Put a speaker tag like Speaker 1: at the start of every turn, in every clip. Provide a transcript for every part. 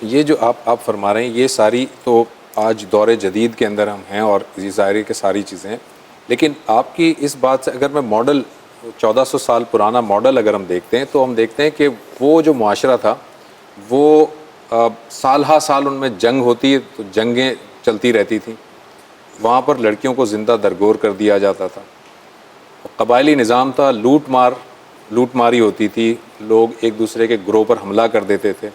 Speaker 1: یہ جو آپ فرما رہے ہیں یہ ساری تو آج دور جدید کے اندر ہم ہیں اور یہ ظاہر کہ ساری چیزیں ہیں، لیکن آپ کی اس بات سے اگر میں ماڈل 1400 سال پرانا ماڈل اگر ہم دیکھتے ہیں تو ہم دیکھتے ہیں کہ وہ جو معاشرہ تھا وہ سال ہا سال ان میں جنگ ہوتی ہے تو جنگیں چلتی رہتی تھیں، وہاں پر لڑکیوں کو زندہ درگور کر دیا جاتا تھا، قبائلی نظام تھا، لوٹ ماری ہوتی تھی، لوگ ایک دوسرے کے گروہ پر حملہ کر دیتے تھے،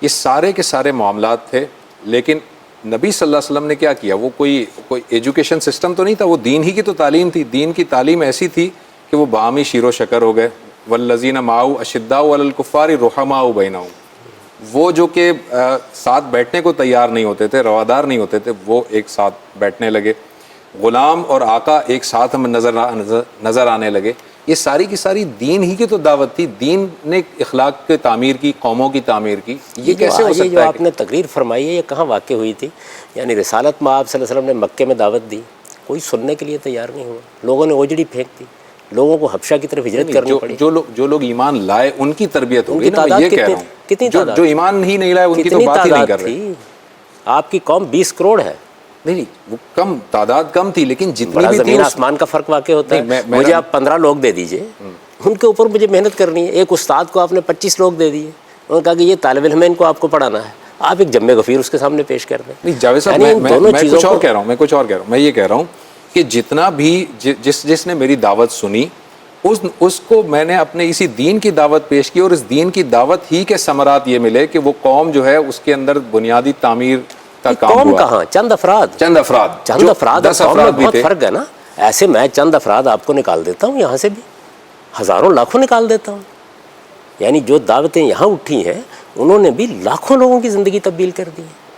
Speaker 1: یہ سارے کے سارے معاملات تھے۔ لیکن نبی صلی اللہ علیہ وسلم نے کیا کیا؟ وہ کوئی ایجوکیشن سسٹم تو نہیں تھا، وہ دین ہی کی تو تعلیم تھی، دین کی تعلیم ایسی تھی کہ وہ باہمی شیر و شکر ہو گئے، والذین معہ اشداء علی الکفار رحماء بینہم، وہ جو کہ ساتھ بیٹھنے کو تیار نہیں ہوتے تھے، روادار نہیں ہوتے تھے، وہ ایک ساتھ بیٹھنے لگے، غلام اور آقا ایک ساتھ ہمیں نظر آنے لگے۔ یہ ساری کی ساری دین ہی کی تو دعوت تھی، دین نے اخلاق کی تعمیر کی، قوموں کی تعمیر کی۔ یہ کیسے ہو سکتا ہے؟
Speaker 2: جو آپ نے تقریر فرمائی ہے یہ کہاں واقع ہوئی تھی؟ یعنی رسالت میں آپ صلی اللہ علیہ وسلم نے مکے میں دعوت دی، کوئی سننے کے لیے تیار نہیں ہوا، لوگوں نے اوجڑی پھینک دی، لوگوں کو حبشہ کی طرف ہجرت کرنی پڑی۔
Speaker 1: جو لوگ ایمان لائے ان کی تربیت ہوگی نا، میں یہ کہہ رہا ہوں۔
Speaker 2: کتنی تعداد؟
Speaker 1: جو ایمان ہی نہیں لائے ان کی تو بات ہی نہیں کر رہے۔
Speaker 2: آپ کی قوم 20 کروڑ ہے۔
Speaker 1: نہیں وہ کم تعداد کم تھی، لیکن جتنی
Speaker 2: بڑا
Speaker 1: بھی تھی
Speaker 2: زمین آسمان کا فرق واقع ہوتا ہے۔ مجھے آپ 15 لوگ دے دیجئے، ان کے اوپر مجھے محنت کرنی ہے۔ ایک استاد کو آپ نے 25 لوگ دے دیے، انہوں نے کہا کہ یہ طالب علم ہے، ان کو آپ کو پڑھانا ہے، آپ ایک جمع غفیر اس کے سامنے پیش کر دیں۔
Speaker 1: نہیں جاوید صاحب، میں کچھ اور کہہ رہا ہوں، میں یہ کہہ رہا ہوں کہ جتنا بھی جس نے میری دعوت سنی اس کو میں نے اپنے اسی دین کی دعوت پیش کی، اور اس دین کی دعوت ہی کے ثمرات یہ ملے کہ وہ قوم جو ہے اس کے اندر بنیادی تعمیر کا کام ہوا۔
Speaker 2: قوم کہاں، چند افراد،
Speaker 1: 10 افراد بھی
Speaker 2: بہت
Speaker 1: تھے۔
Speaker 2: فرق ہے نا۔ ایسے میں چند افراد آپ کو نکال دیتا ہوں، یہاں سے بھی ہزاروں لاکھوں نکال دیتا ہوں۔ یعنی جو دعوتیں یہاں اٹھی ہیں انہوں نے بھی لاکھوں لوگوں کی زندگی تبدیل کر دی ہے۔